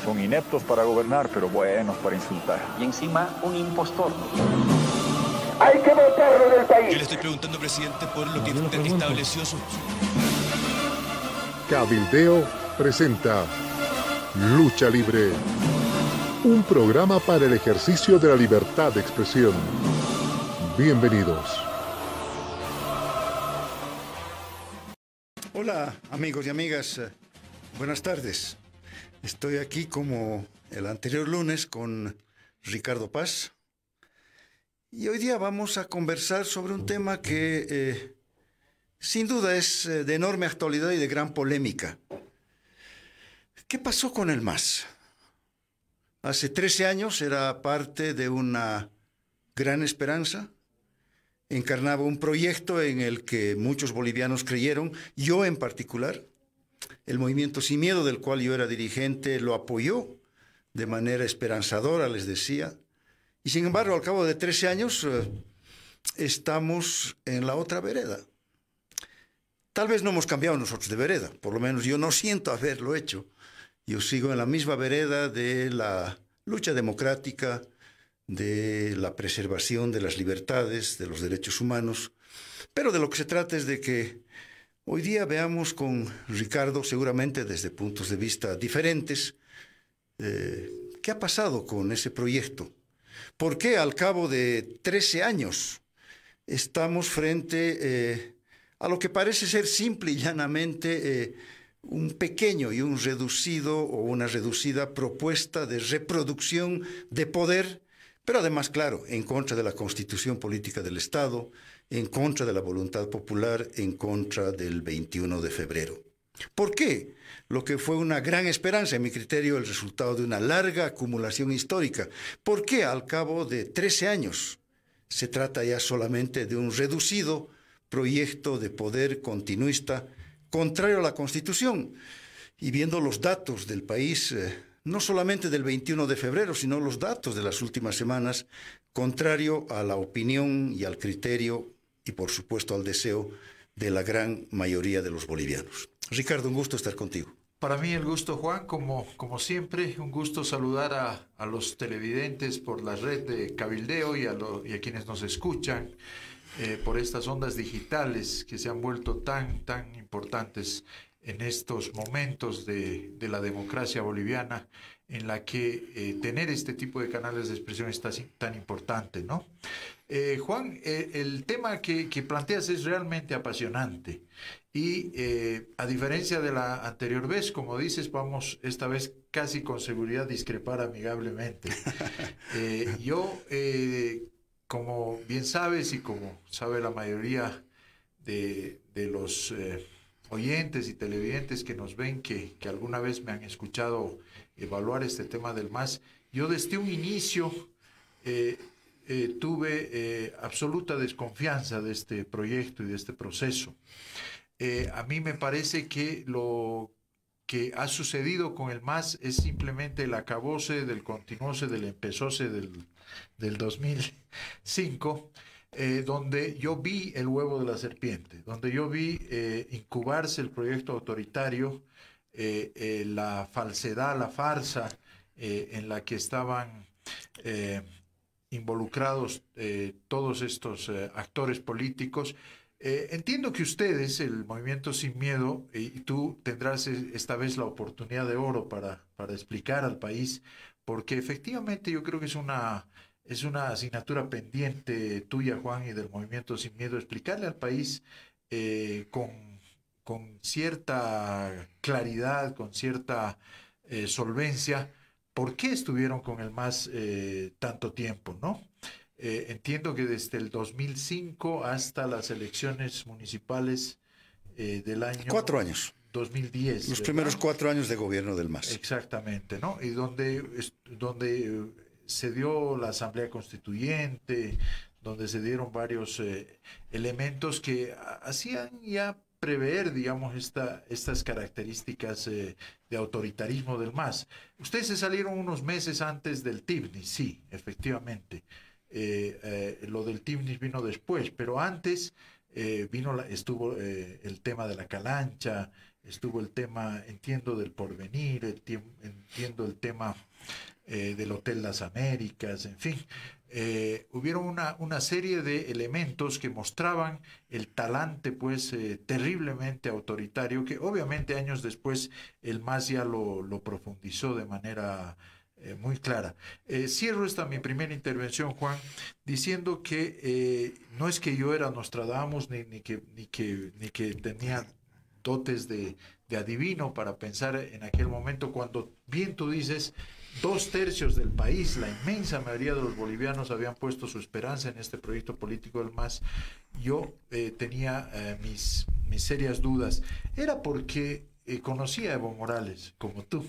Son ineptos para gobernar, pero buenos para insultar. Y encima, un impostor. ¡Hay que votarlo del país! Yo le estoy preguntando, presidente, por lo que usted estableció su... Cabildeo presenta Lucha Libre, un programa para el ejercicio de la libertad de expresión. Bienvenidos. Hola amigos y amigas, buenas tardes. Estoy aquí como el anterior lunes con Ricardo Paz y hoy día vamos a conversar sobre un tema que sin duda es de enorme actualidad y de gran polémica. ¿Qué pasó con el MAS? Hace 13 años era parte de una gran esperanza. Encarnaba un proyecto en el que muchos bolivianos creyeron, yo en particular. El movimiento Sin Miedo, del cual yo era dirigente, lo apoyó de manera esperanzadora, les decía. Y sin embargo, al cabo de 13 años, estamos en la otra vereda. Tal vez no hemos cambiado nosotros de vereda, por lo menos yo no siento haberlo hecho. Yo sigo en la misma vereda de la lucha democrática, de la preservación de las libertades, de los derechos humanos, pero de lo que se trata es de que hoy día veamos con Ricardo, seguramente desde puntos de vista diferentes, qué ha pasado con ese proyecto. ¿Por qué al cabo de 13 años estamos frente a lo que parece ser simple y llanamente un pequeño y un reducido o una reducida propuesta de reproducción de poder, pero además, claro, en contra de la Constitución Política del Estado, en contra de la voluntad popular, en contra del 21 de febrero. ¿Por qué? Lo que fue una gran esperanza, en mi criterio, el resultado de una larga acumulación histórica. ¿Por qué al cabo de 13 años se trata ya solamente de un reducido proyecto de poder continuista contrario a la Constitución? Y viendo los datos del país, no solamente del 21 de febrero, sino los datos de las últimas semanas, contrario a la opinión y al criterio y, por supuesto, al deseo de la gran mayoría de los bolivianos. Ricardo, un gusto estar contigo. Para mí el gusto, Juan, como siempre, un gusto saludar a los televidentes por la red de Cabildeo y a quienes nos escuchan por estas ondas digitales que se han vuelto tan importantes en estos momentos de la democracia boliviana, en la que tener este tipo de canales de expresión es tan importante, ¿no? Juan, el tema que planteas es realmente apasionante y a diferencia de la anterior vez, como dices, vamos esta vez casi con seguridad discrepar amigablemente. Yo, como bien sabes y como sabe la mayoría de los oyentes y televidentes que nos ven, que alguna vez me han escuchado evaluar este tema del MAS, yo desde un inicio tuve absoluta desconfianza de este proyecto y de este proceso. A mí me parece que lo que ha sucedido con el MAS es simplemente el acabose del continuose del empezose del 2005, donde yo vi el huevo de la serpiente, donde yo vi incubarse el proyecto autoritario, la falsedad, la farsa en la que estaban involucrados todos estos actores políticos. Entiendo que ustedes, el Movimiento Sin Miedo, y tú tendrás esta vez la oportunidad de oro para explicar al país, porque efectivamente yo creo que es una asignatura pendiente tuya, Juan, y del Movimiento Sin Miedo, explicarle al país con cierta claridad, con cierta solvencia, por qué estuvieron con el MAS tanto tiempo, ¿no? Entiendo que desde el 2005 hasta las elecciones municipales del año... 4 años. 2010. Los ¿verdad? primeros 4 años de gobierno del MAS. Exactamente, ¿no? Y donde se dio la Asamblea Constituyente, donde se dieron varios elementos que hacían ya prever, digamos, estas características de autoritarismo del MAS. Ustedes se salieron unos meses antes del TIBNIS, sí, efectivamente. Lo del TIBNIS vino después, pero antes estuvo el tema de la calancha, estuvo el tema, entiendo, del porvenir, entiendo el tema tema del Hotel Las Américas, en fin. Hubieron una serie de elementos que mostraban el talante, pues, terriblemente autoritario, que obviamente años después el MAS ya lo profundizó de manera muy clara. Cierro esta mi primera intervención, Juan, diciendo que no es que yo era Nostradamus ni que tenía dotes de adivino para pensar en aquel momento, cuando bien tú dices, 2/3 del país, la inmensa mayoría de los bolivianos habían puesto su esperanza en este proyecto político del MAS. Yo tenía mis serias dudas. Era porque conocía a Evo Morales, como tú.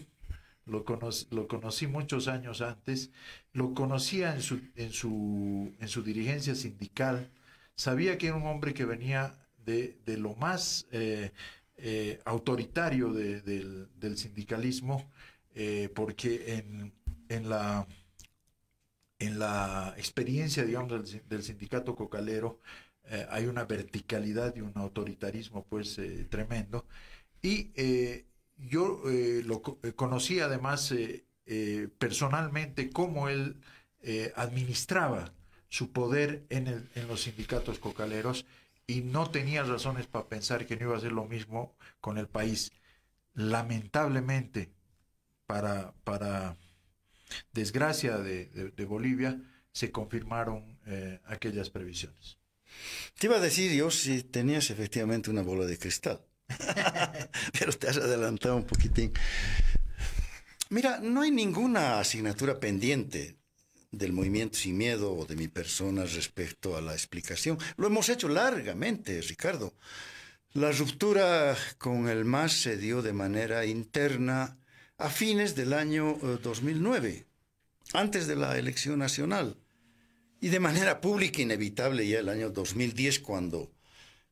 Lo conocí muchos años antes, lo conocía en su dirigencia sindical, sabía que era un hombre que venía de lo más autoritario del sindicalismo, porque en la experiencia, digamos, del sindicato cocalero hay una verticalidad y un autoritarismo, pues, tremendo. Y yo lo conocí además personalmente cómo él administraba su poder en los sindicatos cocaleros, y no tenía razones para pensar que no iba a hacer lo mismo con el país. Lamentablemente, para desgracia de Bolivia, se confirmaron aquellas previsiones. Te iba a decir yo si tenías efectivamente una bola de cristal. Pero te has adelantado un poquitín. Mira, no hay ninguna asignatura pendiente del Movimiento Sin Miedo o de mi persona respecto a la explicación. Lo hemos hecho largamente, Ricardo. La ruptura con el MAS se dio de manera interna a fines del año 2009, antes de la elección nacional, y de manera pública inevitable ya el año 2010, cuando,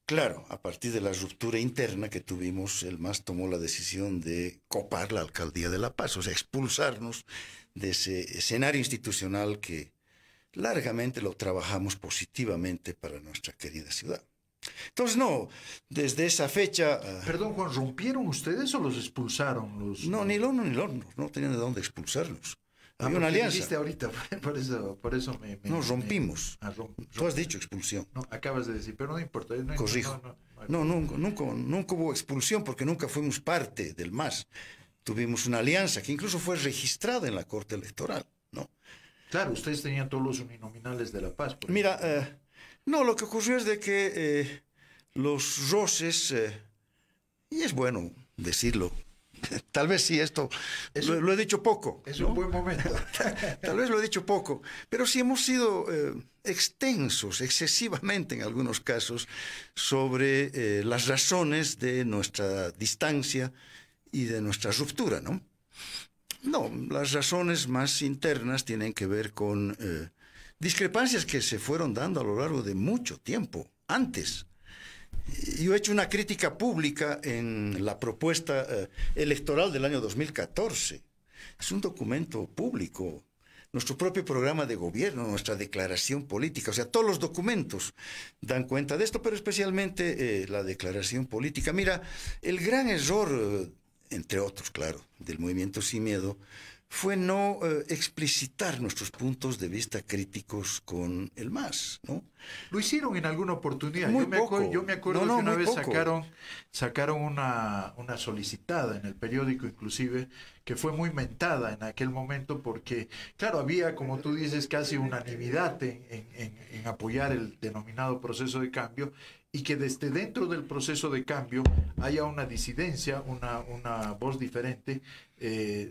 claro, a partir de la ruptura interna que tuvimos, el MAS tomó la decisión de copar la Alcaldía de La Paz, o sea, expulsarnos de ese escenario institucional que largamente lo trabajamos positivamente para nuestra querida ciudad. Entonces, no, desde esa fecha... Perdón, Juan, ¿rompieron ustedes o los expulsaron? No, ni lo uno ni lo otro, no tenían de dónde expulsarnos. Había una alianza. Dijiste ahorita, por eso me nos rompimos. Tú has dicho expulsión. No, acabas de decir, pero no importa. Corrijo. Nunca hubo expulsión porque nunca fuimos parte del MAS. Tuvimos una alianza que incluso fue registrada en la Corte Electoral, ¿no? Claro, ustedes tenían todos los uninominales de La Paz. Mira, no, lo que ocurrió es de que los roces, y es bueno decirlo, tal vez sí esto lo he dicho poco. Es ¿no? un buen momento. Tal vez lo he dicho poco, pero sí hemos sido extensos, excesivamente en algunos casos, sobre las razones de nuestra distancia y de nuestra ruptura, ¿no? No, las razones más internas tienen que ver con discrepancias que se fueron dando a lo largo de mucho tiempo, antes. Yo he hecho una crítica pública en la propuesta electoral del año 2014. Es un documento público, nuestro propio programa de gobierno, nuestra declaración política, o sea, todos los documentos dan cuenta de esto, pero especialmente la declaración política. Mira, el gran error, entre otros, claro, del Movimiento Sin Miedo, fue no explicitar nuestros puntos de vista críticos con el MAS, ¿no? Lo hicieron en alguna oportunidad. Yo me acuerdo que una vez sacaron una solicitada en el periódico, inclusive, que fue muy mentada en aquel momento porque, claro, había, como tú dices, casi unanimidad en apoyar el denominado proceso de cambio, y que desde dentro del proceso de cambio haya una disidencia, una voz diferente,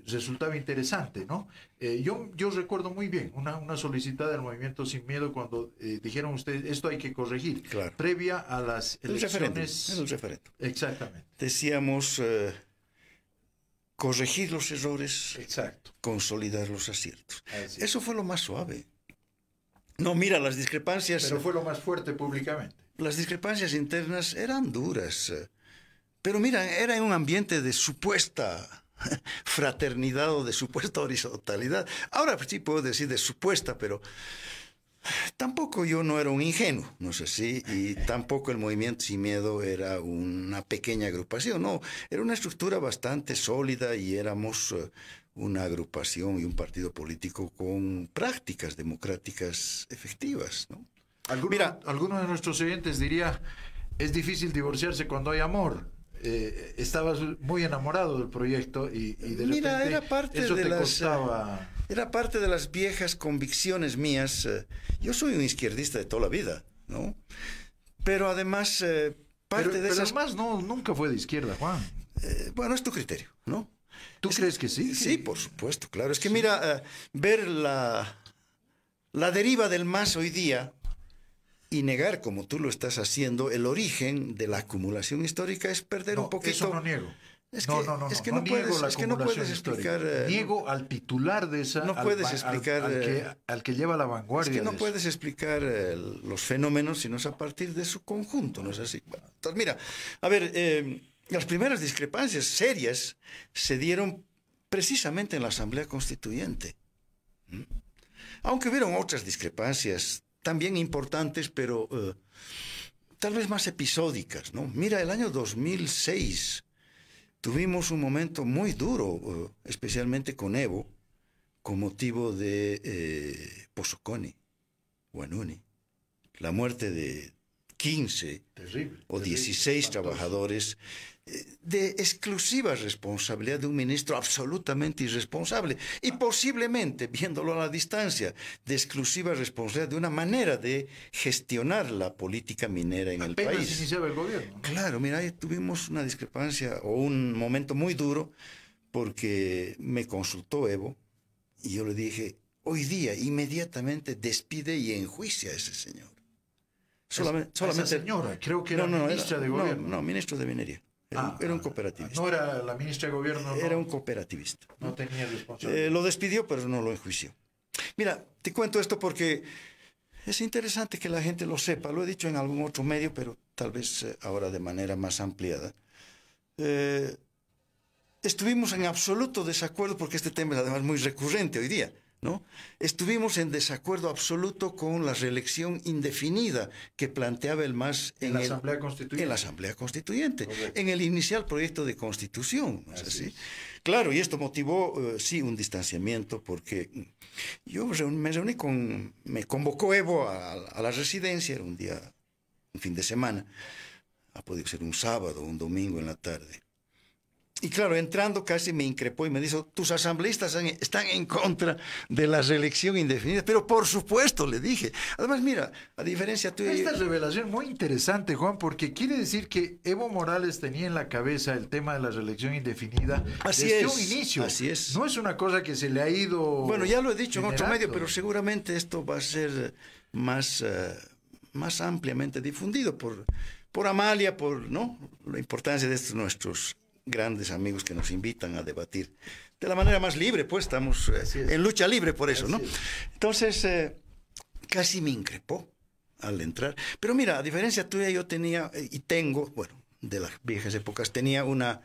resultaba interesante, ¿no? Yo recuerdo muy bien una solicitada del Movimiento Sin Miedo cuando dijeron ustedes, esto hay que corregir, claro, previa a las elecciones. El referéndum. Exactamente. Decíamos corregir los errores, exacto, consolidar los aciertos. Así. Eso fue lo más suave. No, mira, las discrepancias... Pero fue lo más fuerte públicamente. Las discrepancias internas eran duras, pero mira, era en un ambiente de supuesta fraternidad o de supuesta horizontalidad. Ahora sí puedo decir de supuesta, pero tampoco yo no era un ingenuo, no sé si, y tampoco el Movimiento Sin Miedo era una pequeña agrupación, no, era una estructura bastante sólida y éramos una agrupación y un partido político con prácticas democráticas efectivas, ¿no? Alguno de nuestros oyentes diría, es difícil divorciarse cuando hay amor. Estabas muy enamorado del proyecto y de repente era parte eso de te las, costaba... Era parte de las viejas convicciones mías. Yo soy un izquierdista de toda la vida, ¿no? Pero además, parte de esas... Pero además nunca fue de izquierda, Juan. Bueno, es tu criterio, ¿no? ¿Tú crees que sí? Sí, por supuesto, claro. Es que mira, ver la deriva del MAS hoy día y negar, como tú lo estás haciendo, el origen de la acumulación histórica es perder un poquito... Eso no niego. No puedes explicar... Niego al titular de esa... No puedes explicar... al que lleva la vanguardia. Es que no puedes explicar los fenómenos sino es a partir de su conjunto, ¿no es así? Bueno, entonces, mira, a ver, las primeras discrepancias serias se dieron precisamente en la Asamblea Constituyente. Aunque hubieron otras discrepancias también importantes, pero tal vez más episódicas, ¿no? Mira, el año 2006... tuvimos un momento muy duro, especialmente con Evo, con motivo de Pozoconi, Guanuni, la muerte de 15 o 16 trabajadores de exclusiva responsabilidad de un ministro absolutamente irresponsable y posiblemente, viéndolo a la distancia, de exclusiva responsabilidad de una manera de gestionar la política minera en el país. Apenas iniciaba el gobierno, ¿no? Claro, mira, ahí tuvimos una discrepancia o un momento muy duro porque me consultó Evo y yo le dije, hoy día inmediatamente despide y enjuicia a ese señor. Solamente esa señora, creo que era ministra de gobierno. No, ministro de minería. Era un cooperativista. No era la ministra de gobierno. Era un cooperativista. No tenía responsabilidad. Lo despidió, pero no lo enjuició. Mira, te cuento esto porque es interesante que la gente lo sepa. Lo he dicho en algún otro medio, pero tal vez ahora de manera más ampliada. Estuvimos en absoluto desacuerdo, porque este tema es además muy recurrente hoy día, ¿no? Estuvimos en desacuerdo absoluto con la reelección indefinida que planteaba el MAS en la Asamblea Constituyente. En la Asamblea Constituyente, correcto, en el inicial proyecto de Constitución, ¿no es así? Es. Claro, y esto motivó, sí, un distanciamiento, porque yo me reuní me convocó Evo a la residencia, era un fin de semana, ha podido ser un sábado o un domingo en la tarde. Y claro, entrando casi me increpó y me dijo, tus asambleístas están en contra de la reelección indefinida. Pero por supuesto, le dije. Además, mira, a diferencia tuya... Esta revelación muy interesante, Juan, porque quiere decir que Evo Morales tenía en la cabeza el tema de la reelección indefinida desde un inicio. Así es. No es una cosa que se le ha ido... Bueno, ya lo he dicho en otro medio, pero seguramente esto va a ser más ampliamente difundido por Amalia, ¿no? La importancia de estos nuestros grandes amigos que nos invitan a debatir de la manera más libre, pues estamos en lucha libre por eso, ¿no? Entonces, casi me increpó al entrar. Pero mira, a diferencia tuya, yo tenía y tengo, bueno, de las viejas épocas, tenía una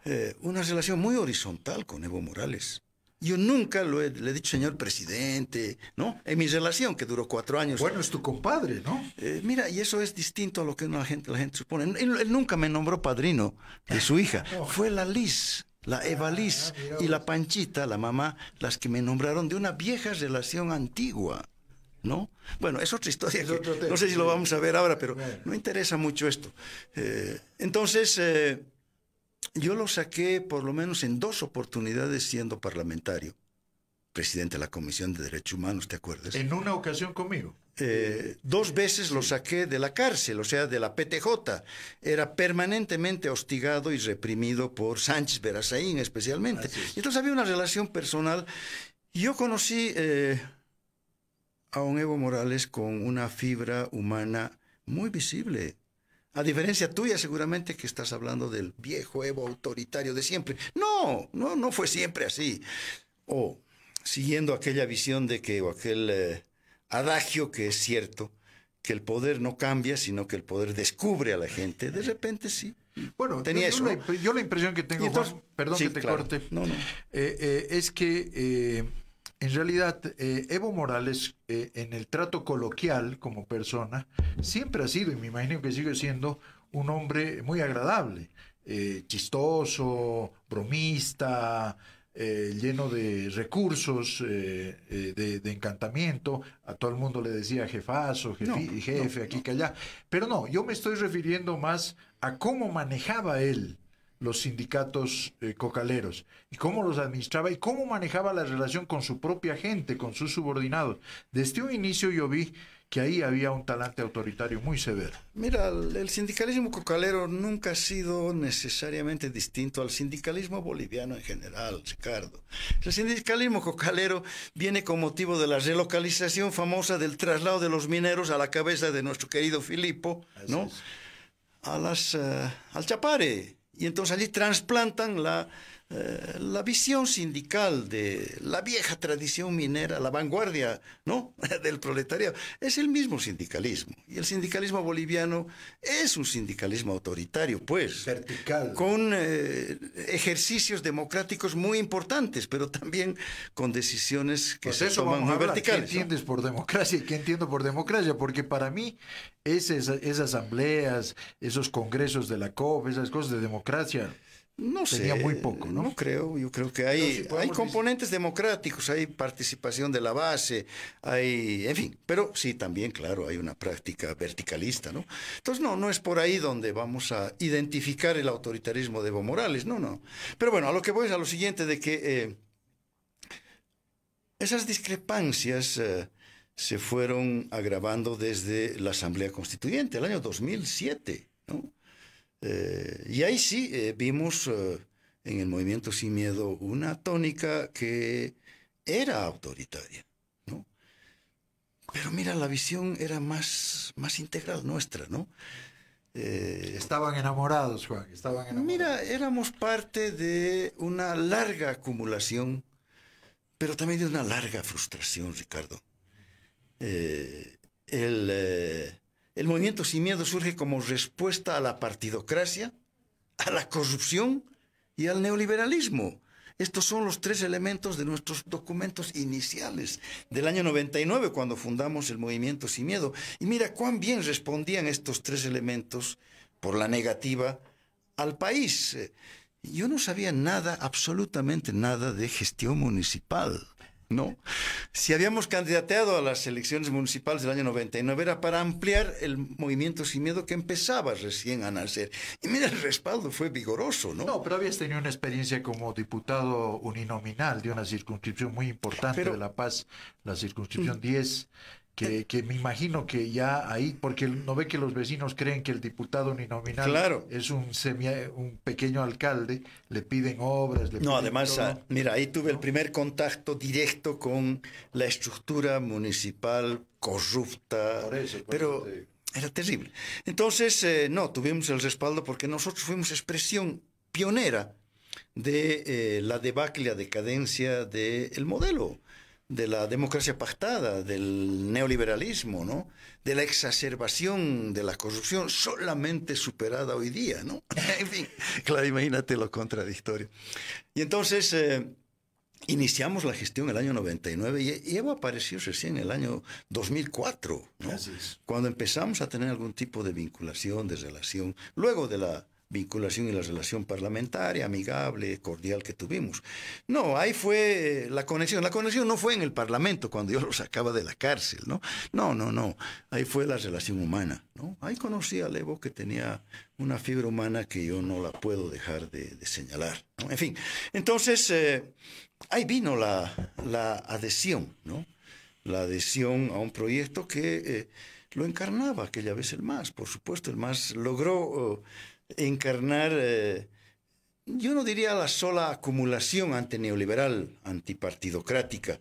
relación muy horizontal con Evo Morales. Yo nunca le he dicho señor presidente, ¿no? En mi relación, que duró 4 años. Bueno, es tu compadre, ¿no? Mira, y eso es distinto a lo que la gente supone. Él nunca me nombró padrino de su hija. No. Fue la Liz, la Eva Liz y la Panchita, la mamá, las que me nombraron de una vieja relación antigua, ¿no? Bueno, es otra historia. No sé si lo vamos a ver ahora, pero no interesa mucho esto. Entonces... yo lo saqué por lo menos en 2 oportunidades siendo parlamentario, presidente de la Comisión de Derechos Humanos, ¿te acuerdas? En una ocasión conmigo. 2 veces lo saqué de la cárcel, o sea, de la PTJ. Era permanentemente hostigado y reprimido por Sánchez Berazaín especialmente. Y entonces había una relación personal. Yo conocí a un Evo Morales con una fibra humana muy visible. A diferencia tuya, seguramente que estás hablando del viejo Evo autoritario de siempre. No fue siempre así. O siguiendo aquella visión de que, o aquel adagio que es cierto, que el poder no cambia, sino que el poder descubre a la gente. De repente sí. Bueno, tenía eso. Yo la impresión que tengo, entonces, Juan, perdón sí, que te corte, es que en realidad Evo Morales, en el trato coloquial como persona, siempre ha sido, y me imagino que sigue siendo, un hombre muy agradable, chistoso, bromista, lleno de recursos, de encantamiento. A todo el mundo le decía jefazo, jefe, aquí que allá. Pero no, yo me estoy refiriendo más a cómo manejaba él los sindicatos cocaleros, y cómo los administraba y cómo manejaba la relación con su propia gente, con sus subordinados. Desde un inicio yo vi que ahí había un talante autoritario muy severo. Mira, el sindicalismo cocalero nunca ha sido necesariamente distinto al sindicalismo boliviano en general, Ricardo. El sindicalismo cocalero viene con motivo de la relocalización famosa del traslado de los mineros a la cabeza de nuestro querido Filipo, ¿no? Al Chapare. Y entonces allí trasplantan la visión sindical de la vieja tradición minera, la vanguardia, ¿no?, del proletariado. Es el mismo sindicalismo. Y el sindicalismo boliviano es un sindicalismo autoritario, pues. Vertical. Con ejercicios democráticos muy importantes, pero también con decisiones que se toman muy verticales. ¿Qué entiendes por democracia y qué entiendo por democracia? Porque para mí esas asambleas, esos congresos de la COP, esas cosas de democracia, no sé, tenía muy poco, ¿no? No creo, yo creo que hay componentes democráticos, hay participación de la base, en fin, pero sí, también, claro, hay una práctica verticalista, ¿no? Entonces, no es por ahí donde vamos a identificar el autoritarismo de Evo Morales, no. Pero bueno, a lo que voy es a lo siguiente, de que esas discrepancias se fueron agravando desde la Asamblea Constituyente, el año 2007, ¿no? Y ahí sí vimos en el Movimiento Sin Miedo una tónica que era autoritaria, ¿no? Pero mira, la visión era más integral nuestra, ¿no? Estaban enamorados, Juan, estaban enamorados. Mira, éramos parte de una larga acumulación, pero también de una larga frustración, Ricardo. El Movimiento Sin Miedo surge como respuesta a la partidocracia, a la corrupción y al neoliberalismo. Estos son los tres elementos de nuestros documentos iniciales del año 99, cuando fundamos el Movimiento Sin Miedo. Y mira cuán bien respondían estos tres elementos por la negativa al país. Yo no sabía nada, absolutamente nada, de gestión municipal, ¿no? Si habíamos candidateado a las elecciones municipales del año 99 era para ampliar el Movimiento Sin Miedo, que empezaba recién a nacer. Y mira, el respaldo fue vigoroso, ¿no? No, pero habías tenido una experiencia como diputado uninominal de una circunscripción muy importante de La Paz, la circunscripción 10, que me imagino que ya ahí, porque no ve que los vecinos creen que el diputado uninominal, claro, es un pequeño alcalde, le piden obras, le piden además, todo. Mira, ahí tuve el primer contacto directo con la estructura municipal corrupta, pero era terrible. Entonces, tuvimos el respaldo porque nosotros fuimos expresión pionera de la debacle, la decadencia del modelo de la democracia pactada, del neoliberalismo, ¿no? De la exacerbación de la corrupción, solamente superada hoy día, ¿no? En fin, claro, imagínate lo contradictorio. Y entonces iniciamos la gestión el año 99 y Evo apareció recién en el año 2004, ¿no? Cuando empezamos a tener algún tipo de vinculación, de relación, luego de la vinculación y la relación parlamentaria, amigable, cordial que tuvimos. No, ahí fue la conexión. La conexión no fue en el Parlamento, cuando yo lo sacaba de la cárcel, ¿no? No. Ahí fue la relación humana, ¿no? Ahí conocí a Evo, que tenía una fibra humana que yo no la puedo dejar de señalar, ¿no? En fin, entonces, ahí vino la adhesión, ¿no? La adhesión a un proyecto que lo encarnaba aquella vez el MAS. Por supuesto, el MAS logró encarnar, yo no diría la sola acumulación antineoliberal, antipartidocrática.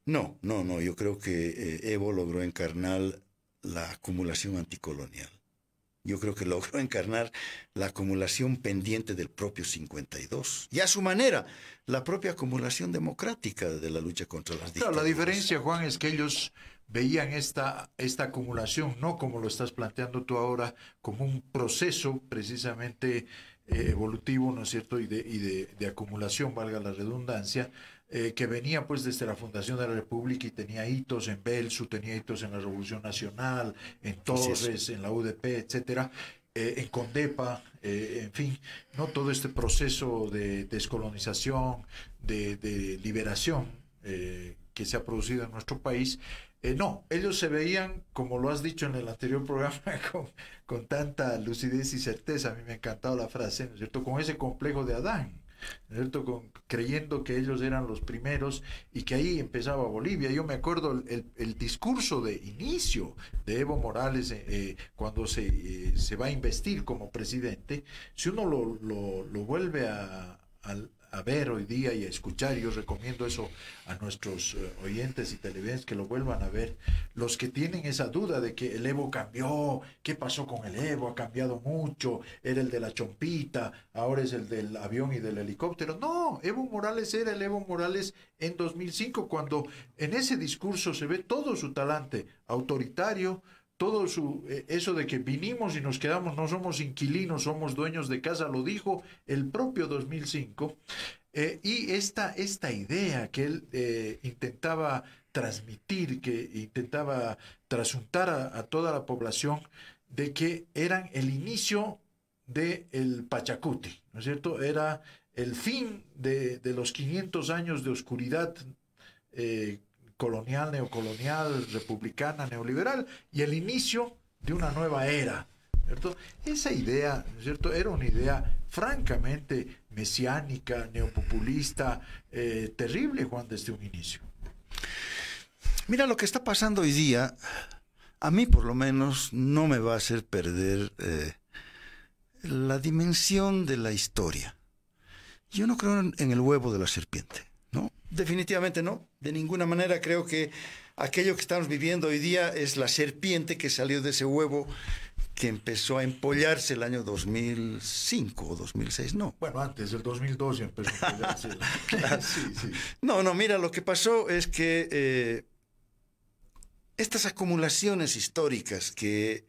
No, yo creo que Evo logró encarnar la acumulación anticolonial. Yo creo que logró encarnar la acumulación pendiente del propio 52. Y a su manera, la propia acumulación democrática de la lucha contra las dictaduras. Claro, la diferencia, Juan, es que ellos veían esta acumulación, no como lo estás planteando tú ahora, como un proceso precisamente evolutivo, ¿no es cierto?, y de acumulación, valga la redundancia, que venía pues desde la fundación de la República y tenía hitos en Belsu, tenía hitos en la Revolución Nacional, en Torres, en la UDP, etcétera, en Condepa, en fin, ¿no? Todo este proceso de descolonización, de liberación que se ha producido en nuestro país. No, ellos se veían, como lo has dicho en el anterior programa, con tanta lucidez y certeza. A mí me ha encantado la frase, ¿no es cierto? Con ese complejo de Adán, ¿no es cierto? Creyendo que ellos eran los primeros y que ahí empezaba Bolivia. Yo me acuerdo el discurso de inicio de Evo Morales cuando se va a investir como presidente. Si uno lo vuelve a ver hoy día y a escuchar, yo recomiendo eso a nuestros oyentes y televidentes que lo vuelvan a ver, los que tienen esa duda de que el Evo cambió, ¿qué pasó con el Evo? Ha cambiado mucho, era el de la chompita, ahora es el del avión y del helicóptero. No, Evo Morales era el Evo Morales en 2005, cuando en ese discurso se ve todo su talante autoritario, todo eso de que vinimos y nos quedamos, no somos inquilinos, somos dueños de casa, lo dijo el propio 2005, y esta idea que él intentaba transmitir, que intentaba trasuntar a toda la población, de que eran el inicio del Pachacuti, ¿no es cierto? Era el fin de los 500 años de oscuridad colonial, neocolonial, republicana, neoliberal, y el inicio de una nueva era, ¿cierto? Esa idea, ¿no es cierto?, era una idea francamente mesiánica, neopopulista, terrible, Juan, desde un inicio. Mira, lo que está pasando hoy día, a mí por lo menos no me va a hacer perder la dimensión de la historia. Yo no creo en el huevo de la serpiente. No, definitivamente no. De ninguna manera creo que aquello que estamos viviendo hoy día es la serpiente que salió de ese huevo que empezó a empollarse el año 2005 o 2006. No. Bueno, antes del 2012 empezó a empollarse. Sí. No, mira, lo que pasó es que estas acumulaciones históricas que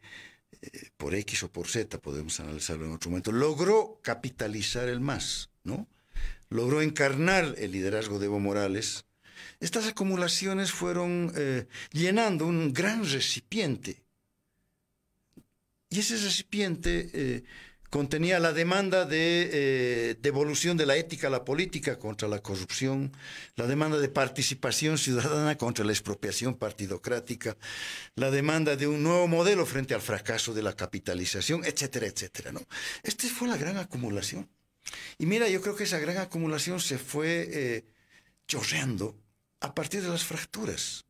por X o por Z, podemos analizarlo en otro momento, logró capitalizar el MAS, ¿no? Logró encarnar el liderazgo de Evo Morales. Estas acumulaciones fueron llenando un gran recipiente. Y ese recipiente contenía la demanda de devolución de la ética a la política contra la corrupción, la demanda de participación ciudadana contra la expropiación partidocrática, la demanda de un nuevo modelo frente al fracaso de la capitalización, etcétera, etcétera, ¿no? Esta fue la gran acumulación. Y mira, yo creo que esa gran acumulación se fue chorreando a partir de las fracturas.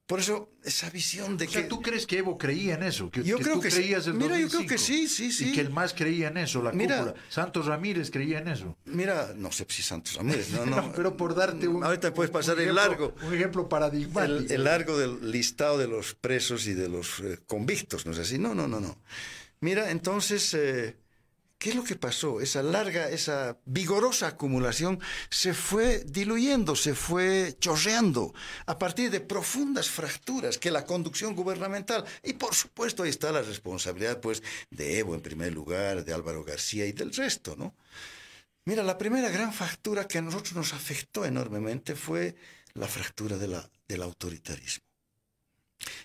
Por eso, esa visión de que... O sea, ¿tú crees que Evo creía en eso? Yo creo que sí. Mira, yo creo que sí. Y que el MAS creía en eso, la cúpula. Santos Ramírez creía en eso. Mira, no sé si Santos Ramírez, no. Pero por darte un... Ahorita puedes pasar el largo. Un ejemplo paradigmático. El largo del listado de los presos y de los convictos, ¿no es así? No. Mira, entonces... ¿qué es lo que pasó? Esa vigorosa acumulación se fue diluyendo, se fue chorreando a partir de profundas fracturas que la conducción gubernamental, y por supuesto ahí está la responsabilidad pues de Evo en primer lugar, de Álvaro García y del resto, ¿no? Mira, la primera gran fractura que a nosotros nos afectó enormemente fue la fractura del autoritarismo.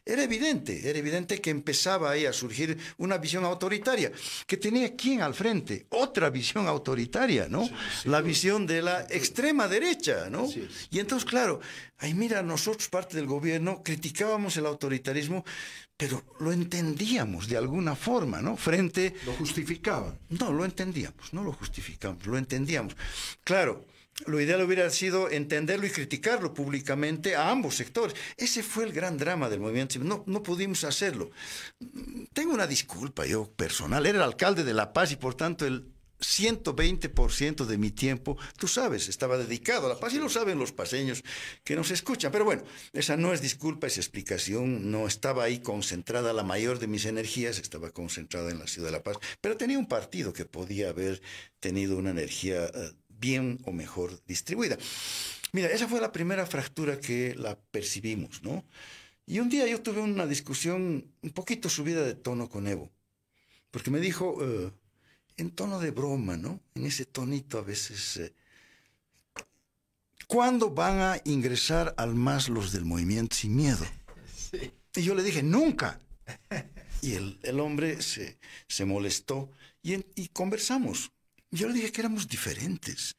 Era evidente que empezaba ahí a surgir una visión autoritaria, que tenía ¿quién al frente? Otra visión autoritaria, ¿no? Sí, la visión de la extrema derecha, ¿no? Sí. Y entonces, claro, ahí mira, nosotros, parte del gobierno, criticábamos el autoritarismo, pero lo entendíamos de alguna forma, ¿no? ¿Lo justificaban? No, lo entendíamos, no lo justificamos, lo entendíamos. Claro. Lo ideal hubiera sido entenderlo y criticarlo públicamente a ambos sectores. Ese fue el gran drama del movimiento civil. No pudimos hacerlo. Tengo una disculpa yo personal. Era el alcalde de La Paz y por tanto el 120% de mi tiempo, tú sabes, estaba dedicado a La Paz y lo saben los paseños que nos escuchan. Pero bueno, esa no es disculpa, es explicación. No estaba ahí concentrada la mayor de mis energías, estaba concentrada en la ciudad de La Paz. Pero tenía un partido que podía haber tenido una energía bien o mejor distribuida. Mira, esa fue la primera fractura que la percibimos, ¿no? Y un día yo tuve una discusión un poquito subida de tono con Evo, porque me dijo, en tono de broma, ¿no? En ese tonito a veces, ¿cuándo van a ingresar al MAS los del Movimiento Sin Miedo? Sí. Y yo le dije, nunca. Y el hombre se molestó y conversamos. Yo le dije que éramos diferentes.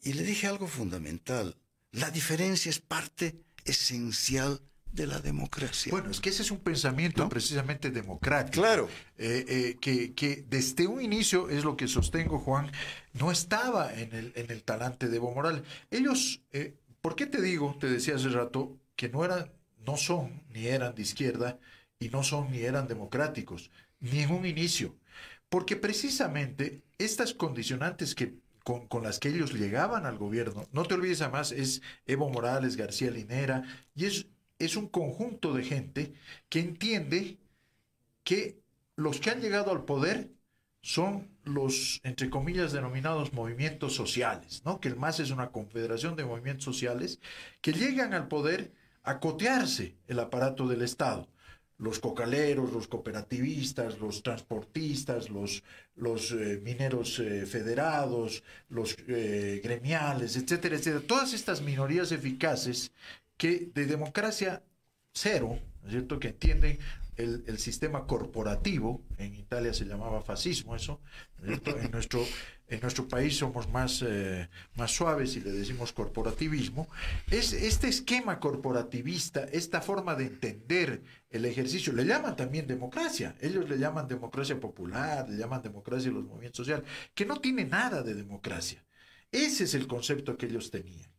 Y le dije algo fundamental. La diferencia es parte esencial de la democracia. Bueno, es que ese es un pensamiento, ¿no?, precisamente democrático. Claro. Que desde un inicio, es lo que sostengo, Juan, no estaba en el talante de Evo Morales. Ellos, ¿por qué te digo? Te decía hace rato que no son ni eran de izquierda y no son ni eran democráticos, ni en un inicio. Porque precisamente estas condicionantes con las que ellos llegaban al gobierno, no te olvides además, es Evo Morales, García Linera, y es un conjunto de gente que entiende que los que han llegado al poder son los, entre comillas, denominados movimientos sociales, ¿no? Que el MAS es una confederación de movimientos sociales que llegan al poder a cotearse el aparato del Estado. Los cocaleros, los cooperativistas, los transportistas, los mineros federados, los gremiales, etcétera, etcétera. Todas estas minorías eficaces que de democracia cero, ¿no es cierto?, que entienden el sistema corporativo. En Italia se llamaba fascismo eso, ¿no es cierto? En nuestro país somos más suaves y le decimos corporativismo. Es este esquema corporativista, esta forma de entender el ejercicio, le llaman también democracia. Ellos le llaman democracia popular, le llaman democracia a los movimientos sociales, que no tiene nada de democracia. Ese es el concepto que ellos tenían.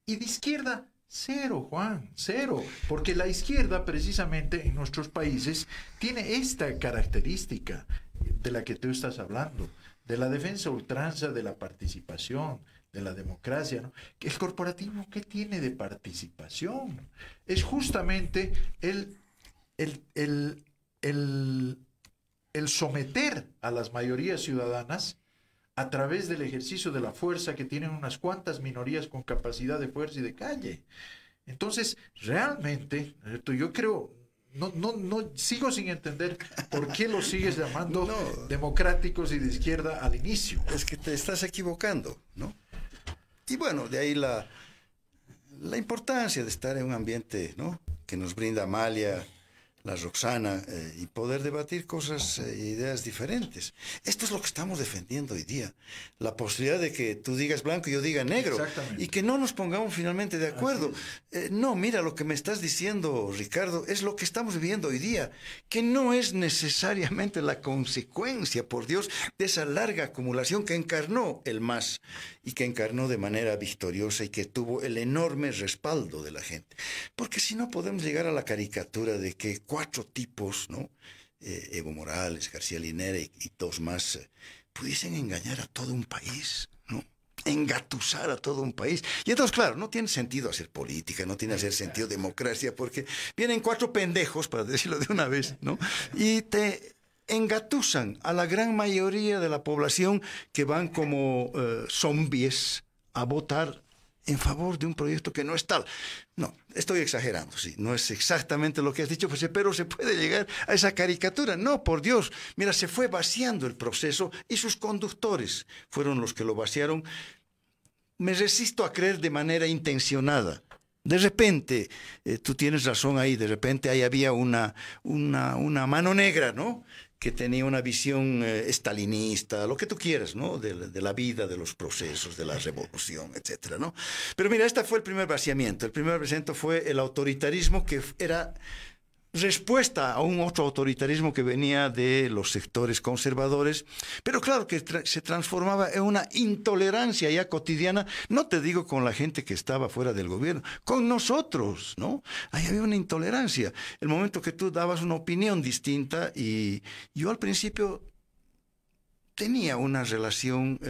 Y de izquierda, cero, Juan, cero. Porque la izquierda, precisamente, en nuestros países, tiene esta característica de la que tú estás hablando, de la defensa a ultranza de la participación, de la democracia, ¿no? El corporativismo, ¿qué tiene de participación? Es justamente el someter a las mayorías ciudadanas a través del ejercicio de la fuerza que tienen unas cuantas minorías con capacidad de fuerza y de calle. Entonces, realmente, yo creo, no sigo sin entender por qué los sigues llamando democráticos y de izquierda al inicio. Es que te estás equivocando, ¿no? Y bueno, de ahí la importancia de estar en un ambiente, ¿no?, que nos brinda Amalia, la Roxana, y poder debatir cosas e ideas diferentes. Esto es lo que estamos defendiendo hoy día. La posibilidad de que tú digas blanco y yo diga negro. Y que no nos pongamos finalmente de acuerdo. No, mira, lo que me estás diciendo, Ricardo, es lo que estamos viviendo hoy día. Que no es necesariamente la consecuencia, por Dios, de esa larga acumulación que encarnó el MAS y que encarnó de manera victoriosa y que tuvo el enorme respaldo de la gente. Porque si no podemos llegar a la caricatura de que 4 tipos, ¿no?, Evo Morales, García Linera y 2 más, pudiesen engañar a todo un país, ¿no?, engatusar a todo un país. Y entonces, claro, no tiene sentido hacer política, no tiene sentido democracia, porque vienen 4 pendejos, para decirlo de una vez, ¿no?, y te engatusan a la gran mayoría de la población que van como zombies a votar en favor de un proyecto que no es tal. No, estoy exagerando, sí, no es exactamente lo que has dicho, pues, pero se puede llegar a esa caricatura. No, por Dios, mira, se fue vaciando el proceso y sus conductores fueron los que lo vaciaron. Me resisto a creer de manera intencionada. De repente, tú tienes razón ahí, de repente ahí había una mano negra, ¿no?, que tenía una visión estalinista, lo que tú quieras, ¿no?, de la vida, de los procesos, de la revolución, etcétera, ¿no? Pero mira, este fue el primer vaciamiento. El primer vaciamiento fue el autoritarismo, que era respuesta a un otro autoritarismo que venía de los sectores conservadores, pero claro que se transformaba en una intolerancia ya cotidiana, no te digo con la gente que estaba fuera del gobierno, con nosotros, ¿no? Ahí había una intolerancia. El momento que tú dabas una opinión distinta, y yo al principio tenía una relación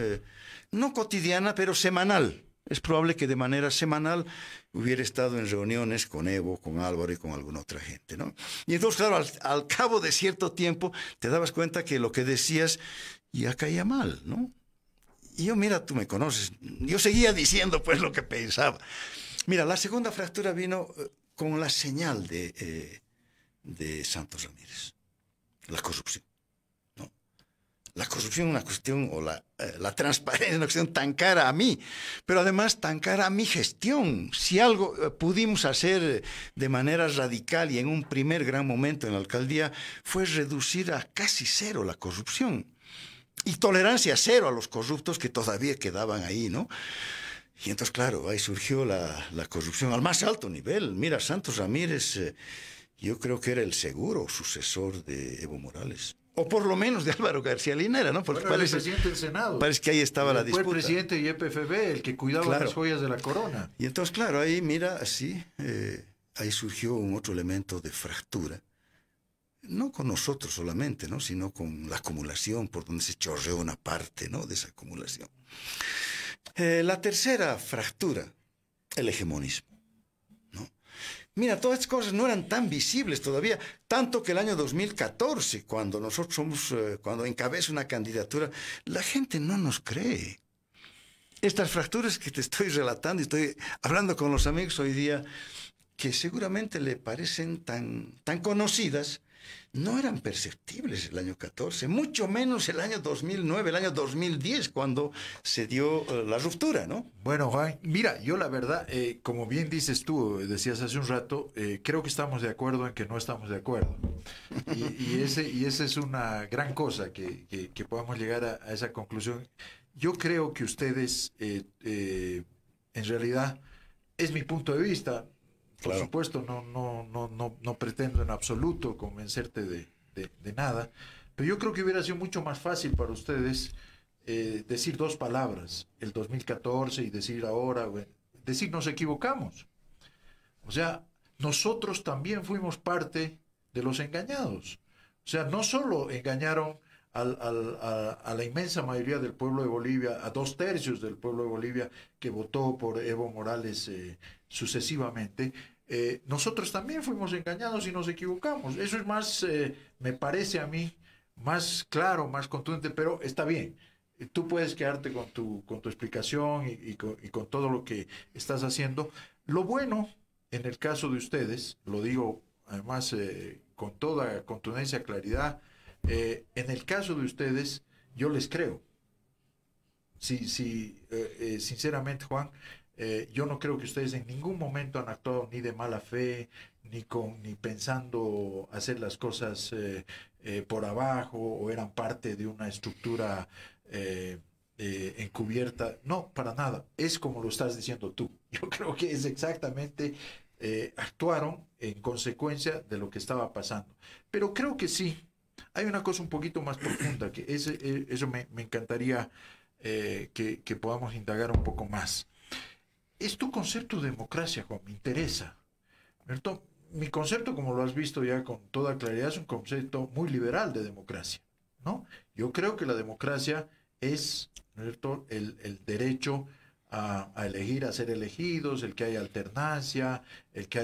no cotidiana, pero semanal. Es probable que de manera semanal hubiera estado en reuniones con Evo, con Álvaro y con alguna otra gente, ¿no? Y entonces, claro, al cabo de cierto tiempo te dabas cuenta que lo que decías ya caía mal, ¿no? Y yo, mira, tú me conoces, yo seguía diciendo pues lo que pensaba. Mira, la segunda fractura vino con la señal de Santos Ramírez, la corrupción, ¿no? La corrupción es una cuestión, o la transparencia es una cuestión tan cara a mí, pero además tan cara a mi gestión. Si algo pudimos hacer de manera radical y en un primer gran momento en la alcaldía fue reducir a casi cero la corrupción y tolerancia cero a los corruptos que todavía quedaban ahí, ¿no? Y entonces, claro, ahí surgió la corrupción al más alto nivel. Mira, Santos Ramírez, yo creo que era el seguro sucesor de Evo Morales. O por lo menos de Álvaro García Linera, ¿no? Porque bueno, el presidente del Senado. Parece que ahí estaba la disputa. Fue el presidente de YPFB, el que cuidaba las joyas de la corona. Y entonces, claro, ahí, mira, así, ahí surgió un otro elemento de fractura. No con nosotros solamente, ¿no? Sino con la acumulación, por donde se chorreó una parte, ¿no? De esa acumulación. La tercera fractura, el hegemonismo. Mira, todas estas cosas no eran tan visibles todavía, tanto que el año 2014, cuando nosotros cuando encabeza una candidatura, la gente no nos cree. Estas fracturas que te estoy relatando y estoy hablando con los amigos hoy día, que seguramente le parecen tan conocidas, no eran perceptibles el año 14, mucho menos el año 2009, el año 2010, cuando se dio la ruptura, ¿no? Bueno, Juan, mira, yo la verdad, como bien dices tú, decías hace un rato, creo que estamos de acuerdo en que no estamos de acuerdo. Y esa es una gran cosa, que podamos llegar a esa conclusión. Yo creo que ustedes, en realidad, es mi punto de vista. Por supuesto, no pretendo en absoluto convencerte de nada, pero yo creo que hubiera sido mucho más fácil para ustedes decir dos palabras, el 2014 y decir ahora, decir nos equivocamos. O sea, nosotros también fuimos parte de los engañados. O sea, no solo engañaron a la inmensa mayoría del pueblo de Bolivia, a 2/3 del pueblo de Bolivia que votó por Evo Morales sucesivamente, nosotros también fuimos engañados y nos equivocamos. Eso es más, me parece a mí, más claro, más contundente, pero está bien. Tú puedes quedarte con tu explicación y con todo lo que estás haciendo. Lo bueno, en el caso de ustedes, lo digo además con toda contundencia, claridad, en el caso de ustedes, yo les creo. Sinceramente, Juan, yo no creo que ustedes en ningún momento han actuado ni de mala fe, ni pensando hacer las cosas por abajo, o eran parte de una estructura encubierta. No, para nada. Es como lo estás diciendo tú. Yo creo que es exactamente, actuaron en consecuencia de lo que estaba pasando. Pero creo que sí, hay una cosa un poquito más profunda, que eso me encantaría que podamos indagar un poco más. Es tu concepto de democracia, Juan, me interesa. ¿Cierto? Mi concepto, como lo has visto ya con toda claridad, es un concepto muy liberal de democracia, ¿no? Yo creo que la democracia es, ¿cierto?, el derecho a elegir, a ser elegidos, el que haya alternancia, el que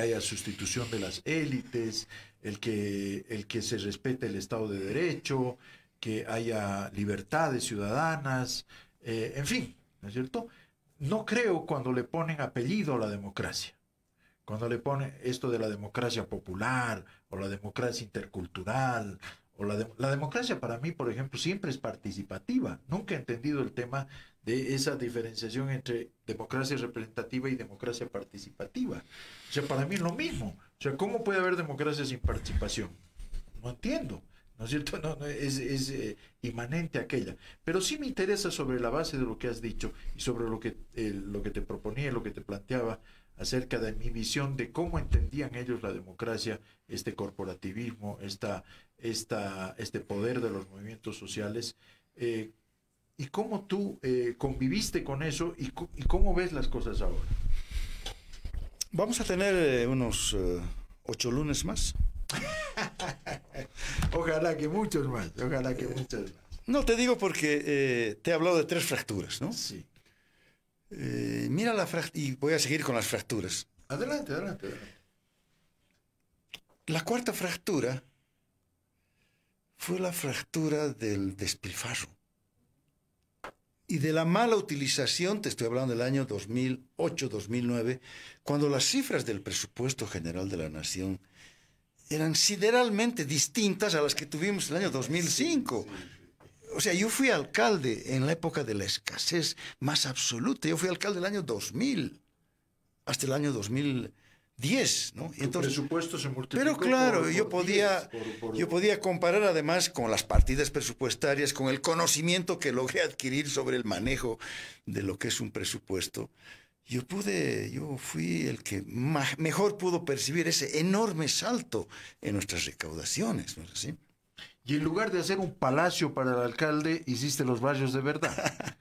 haya sustitución de las élites, el que se respete el Estado de Derecho, que haya libertades ciudadanas, en fin, ¿no es cierto? No creo cuando le ponen apellido a la democracia, cuando le ponen esto de la democracia popular o la democracia intercultural, o la democracia para mí, por ejemplo, siempre es participativa. Nunca he entendido el tema de esa diferenciación entre democracia representativa y democracia participativa. O sea, para mí es lo mismo. O sea, ¿cómo puede haber democracia sin participación? No entiendo. ¿No es cierto? No, es inmanente aquella. Pero sí me interesa, sobre la base de lo que has dicho y sobre lo que te proponía, lo que te planteaba acerca de mi visión de cómo entendían ellos la democracia, este corporativismo, este poder de los movimientos sociales, y cómo tú conviviste con eso y cómo ves las cosas ahora. Vamos a tener unos 8 lunes más. Ojalá que muchos más, ojalá que muchos más. No, te digo porque te he hablado de 3 fracturas, ¿no? Sí. Mira y voy a seguir con las fracturas. Adelante. La cuarta fractura fue la fractura del despilfarro y de la mala utilización. Te estoy hablando del año 2008-2009, cuando las cifras del presupuesto general de la nación eran sideralmente distintas a las que tuvimos en el año 2005. O sea, yo fui alcalde en la época de la escasez más absoluta. Yo fui alcalde del año 2000 hasta el año 2010, ¿no? Y entonces, el presupuesto se multiplicó. Pero claro, yo podía comparar además con las partidas presupuestarias, con el conocimiento que logré adquirir sobre el manejo de lo que es un presupuesto. Yo fui el que mejor pudo percibir ese enorme salto en nuestras recaudaciones, ¿no es así? Y en lugar de hacer un palacio para el alcalde, hiciste los barrios de verdad.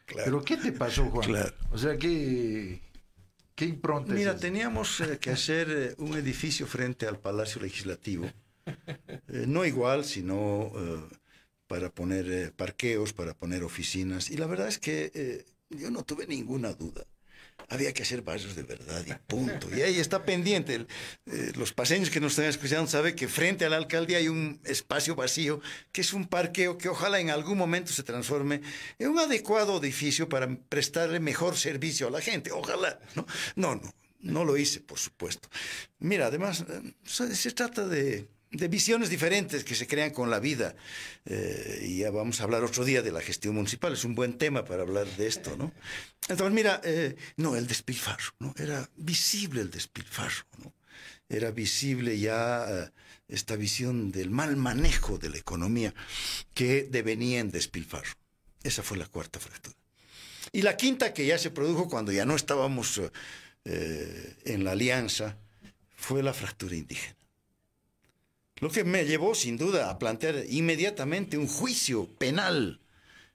Claro. ¿Pero qué te pasó, Juan? Claro. O sea, ¿qué impronta? Mira, teníamos que hacer un edificio frente al Palacio Legislativo. No igual, sino para poner parqueos, para poner oficinas. Y la verdad es que yo no tuve ninguna duda. Había que hacer barrios de verdad y punto. Y ahí está pendiente. Los paseños que nos están escuchando saben que frente a la alcaldía hay un espacio vacío que es un parqueo que ojalá en algún momento se transforme en un adecuado edificio para prestarle mejor servicio a la gente. Ojalá. No lo hice, por supuesto. Mira, además, se trata de visiones diferentes que se crean con la vida. Y ya vamos a hablar otro día de la gestión municipal. Es un buen tema para hablar de esto, ¿no? Entonces, mira, el despilfarro, ¿no? Era visible el despilfarro, ¿no? Era visible ya esta visión del mal manejo de la economía que devenía en despilfarro. Esa fue la cuarta fractura. Y la quinta, que ya se produjo cuando ya no estábamos en la alianza, fue la fractura indígena. Lo que me llevó, sin duda, a plantear inmediatamente un juicio penal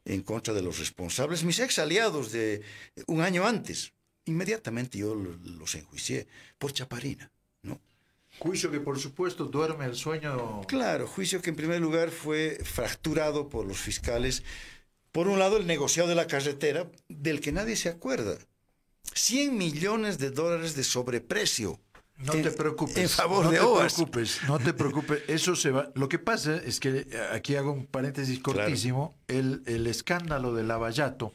en contra de los responsables, mis ex aliados de un año antes. Inmediatamente yo los enjuicié por chaparina, ¿no? Juicio que, por supuesto, duerme el sueño. Claro, juicio que en primer lugar fue fracturado por los fiscales. Por un lado, el negociado de la carretera, del que nadie se acuerda. $100 millones de sobreprecio. No te preocupes. En favor de OAS. No te preocupes. Eso se va. Lo que pasa es que aquí hago un paréntesis cortísimo. Claro. El escándalo de Lavallato,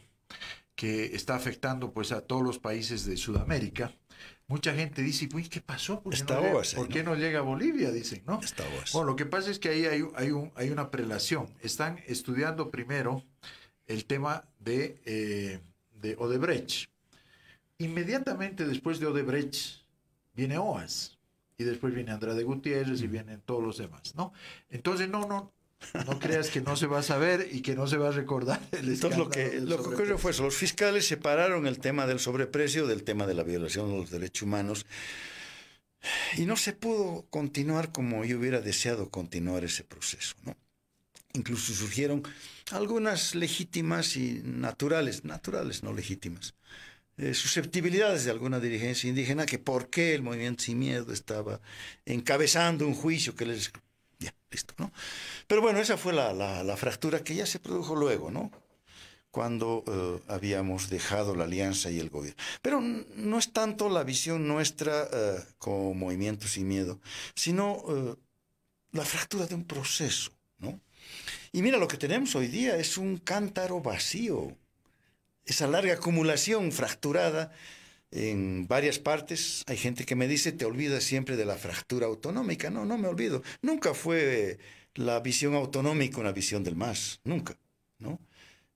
que está afectando pues a todos los países de Sudamérica. Mucha gente dice, uy, ¿qué pasó? ¿Por qué no llega a Bolivia? Dicen, ¿no? Bueno, lo que pasa es que ahí hay una prelación. Están estudiando primero el tema de Odebrecht. Inmediatamente después de Odebrecht viene OAS, y después viene Andrade Gutiérrez y vienen todos los demás, ¿no? Entonces, no creas que no se va a saber y que no se va a recordar el Entonces, lo que ocurrió fue eso. Los fiscales separaron el tema del sobreprecio del tema de la violación de los derechos humanos y no se pudo continuar como yo hubiera deseado continuar ese proceso, ¿no? Incluso surgieron algunas legítimas y naturales, no legítimas, susceptibilidades de alguna dirigencia indígena que por qué el Movimiento Sin Miedo estaba encabezando un juicio que les... Ya, listo, ¿no? Pero bueno, esa fue la fractura que ya se produjo luego, ¿no? Cuando habíamos dejado la alianza y el gobierno. Pero no es tanto la visión nuestra como Movimiento Sin Miedo, sino la fractura de un proceso, ¿no? Y mira, lo que tenemos hoy día es un cántaro vacío. Esa larga acumulación fracturada en varias partes. Hay gente que me dice, te olvidas siempre de la fractura autonómica. No me olvido. Nunca fue la visión autonómica una visión del MAS. Nunca, ¿no?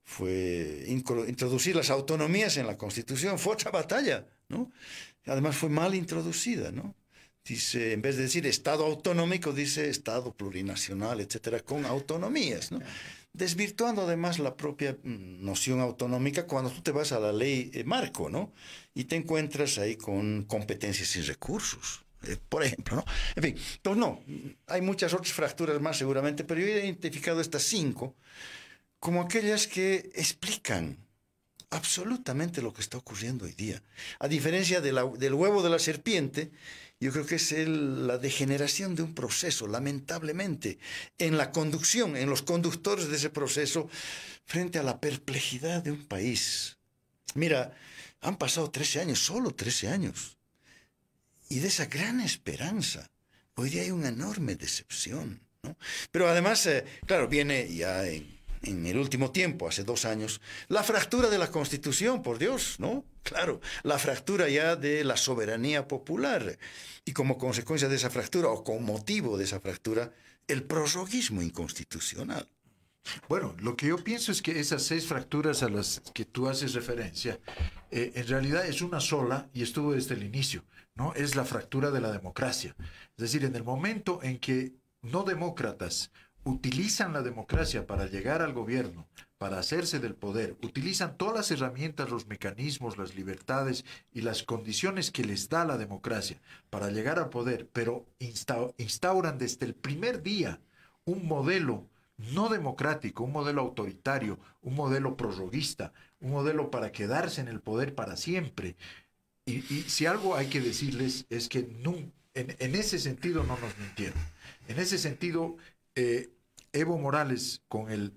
Fue introducir las autonomías en la Constitución. Fue otra batalla, ¿no? Además fue mal introducida, ¿no? Dice, en vez de decir Estado autonómico, dice Estado plurinacional, etcétera, con autonomías, ¿no? Desvirtuando además la propia noción autonómica cuando tú te vas a la ley marco, ¿no? Y te encuentras ahí con competencias y recursos, por ejemplo, ¿no? En fin, entonces no, hay muchas otras fracturas más seguramente, pero yo he identificado estas 5 como aquellas que explican absolutamente lo que está ocurriendo hoy día. A diferencia del huevo de la serpiente, yo creo que es la degeneración de un proceso, lamentablemente, en la conducción, en los conductores de ese proceso, frente a la perplejidad de un país. Mira, han pasado 13 años, solo 13 años, y de esa gran esperanza, hoy día hay una enorme decepción, ¿no? Pero además, claro, viene ya en el último tiempo, hace 2 años, la fractura de la Constitución, por Dios, ¿no? Claro, la fractura ya de la soberanía popular. Y como consecuencia de esa fractura, o con motivo de esa fractura, el prorroguismo inconstitucional. Bueno, lo que yo pienso es que esas 6 fracturas a las que tú haces referencia, en realidad es una sola y estuvo desde el inicio, ¿no? Es la fractura de la democracia. Es decir, en el momento en que no demócratas utilizan la democracia para llegar al gobierno, para hacerse del poder, utilizan todas las herramientas, los mecanismos, las libertades y las condiciones que les da la democracia para llegar al poder, pero instauran desde el primer día un modelo no democrático, un modelo autoritario, un modelo prorroguista, un modelo para quedarse en el poder para siempre. Y si algo hay que decirles es que en ese sentido no nos mintieron. En ese sentido, Evo Morales con el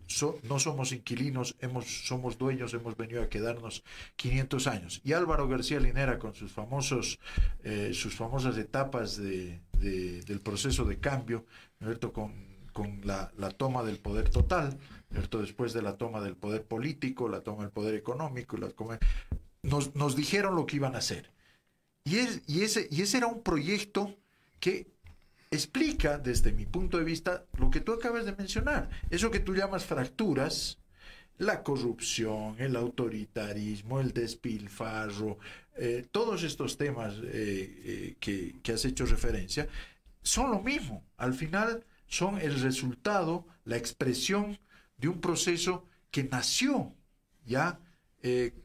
no somos inquilinos, somos dueños, hemos venido a quedarnos 500 años. Y Álvaro García Linera con sus famosas etapas del proceso de cambio, ¿cierto? Con la toma del poder total, ¿cierto? Después de la toma del poder político, la toma del poder económico, nos dijeron lo que iban a hacer. Y ese era un proyecto que explica, desde mi punto de vista, lo que tú acabas de mencionar. Eso que tú llamas fracturas, la corrupción, el autoritarismo, el despilfarro, todos estos temas que has hecho referencia, son lo mismo. Al final son el resultado, la expresión de un proceso que nació ya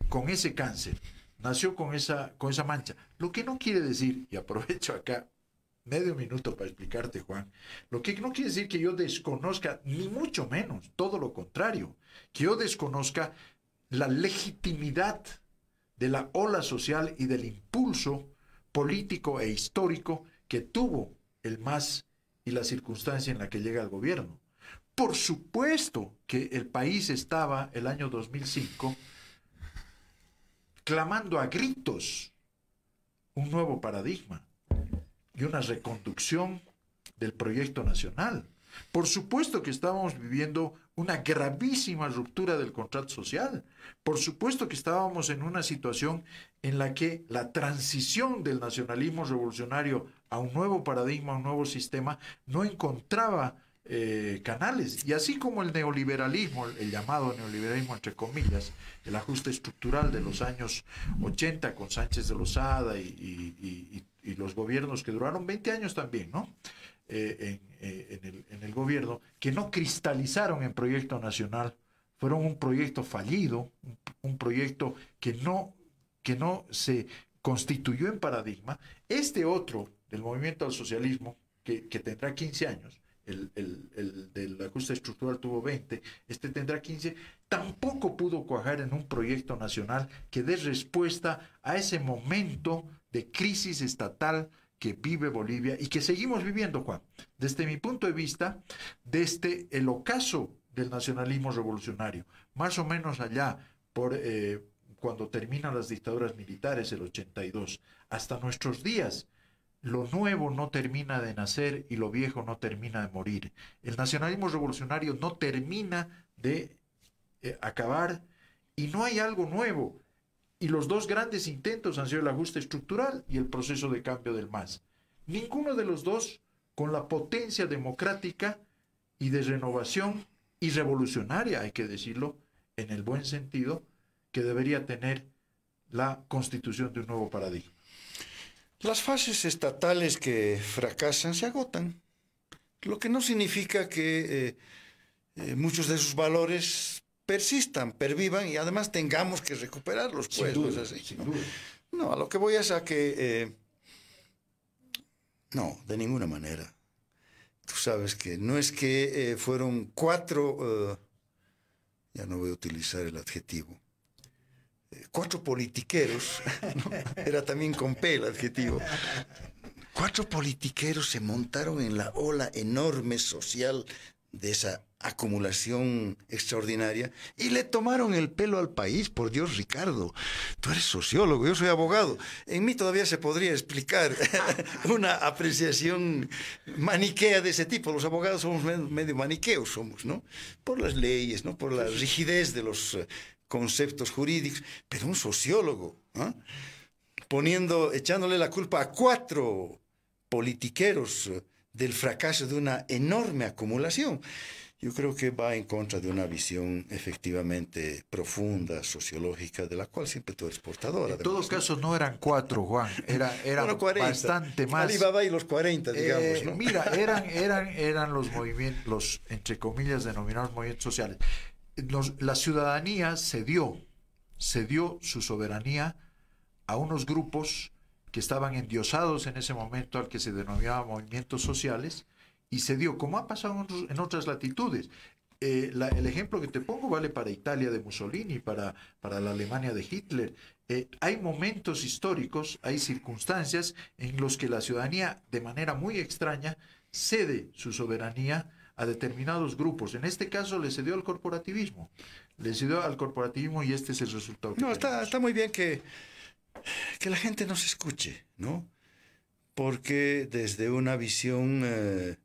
con ese cáncer, nació con esa mancha. Lo que no quiere decir, y aprovecho acá medio minuto para explicarte, Juan, lo que no quiere decir que yo desconozca, ni mucho menos, todo lo contrario, que yo desconozca la legitimidad de la ola social y del impulso político e histórico que tuvo el MAS y la circunstancia en la que llega el gobierno. Por supuesto que el país estaba, el año 2005, clamando a gritos un nuevo paradigma y una reconducción del proyecto nacional. Por supuesto que estábamos viviendo una gravísima ruptura del contrato social. Por supuesto que estábamos en una situación en la que la transición del nacionalismo revolucionario a un nuevo paradigma, a un nuevo sistema, no encontraba canales. Y así como el neoliberalismo, el llamado neoliberalismo entre comillas, el ajuste estructural de los años 80 con Sánchez de Lozada y los gobiernos que duraron 20 años también, ¿no? En el gobierno, que no cristalizaron en proyecto nacional, fueron un proyecto fallido, un proyecto que no se constituyó en paradigma. Este otro, del movimiento al socialismo, que tendrá 15 años, el del ajuste estructural tuvo 20, este tendrá 15, tampoco pudo cuajar en un proyecto nacional que dé respuesta a ese momento de crisis estatal que vive Bolivia y que seguimos viviendo, Juan. Desde mi punto de vista, desde el ocaso del nacionalismo revolucionario, más o menos allá por cuando terminan las dictaduras militares, el 82, hasta nuestros días, lo nuevo no termina de nacer y lo viejo no termina de morir. El nacionalismo revolucionario no termina de acabar y no hay algo nuevo. Y los dos grandes intentos han sido el ajuste estructural y el proceso de cambio del MAS. Ninguno de los dos con la potencia democrática y de renovación y revolucionaria, hay que decirlo, en el buen sentido, que debería tener la constitución de un nuevo paradigma. Las fases estatales que fracasan se agotan, lo que no significa que muchos de sus valores persistan, pervivan y además tengamos que recuperarlos. Pues, sin duda, no es así, sin ¿no? duda. No, a lo que voy es a que no, de ninguna manera. Tú sabes que no es que fueron 4, ya no voy a utilizar el adjetivo, 4 politiqueros, ¿no? Era también con P el adjetivo. 4 politiqueros se montaron en la ola enorme social de esa acumulación extraordinaria y le tomaron el pelo al país. Por Dios, Ricardo, tú eres sociólogo, yo soy abogado. En mí todavía se podría explicar una apreciación maniquea de ese tipo. Los abogados somos medio maniqueos, somos, ¿no? Por las leyes, ¿no? Por la rigidez de los conceptos jurídicos. Pero un sociólogo, ¿eh? Echándole la culpa a 4 politiqueros del fracaso de una enorme acumulación, yo creo que va en contra de una visión efectivamente profunda, sociológica, de la cual siempre tú eres portadora. En todo caso, no eran 4, Juan, eran bueno, 40, bastante más. Alibaba y los 40, digamos, ¿no? Mira, eran los movimientos, los, entre comillas, denominados movimientos sociales. La ciudadanía cedió su soberanía a unos grupos que estaban endiosados en ese momento al que se denominaba movimientos sociales, y se dio, como ha pasado en otras latitudes. El ejemplo que te pongo vale para Italia de Mussolini, para la Alemania de Hitler. Hay momentos históricos, hay circunstancias en los que la ciudadanía, de manera muy extraña, cede su soberanía a determinados grupos. En este caso le cedió al corporativismo. Y este es el resultado. No, está muy bien que la gente nos escuche, ¿no? Porque desde una visión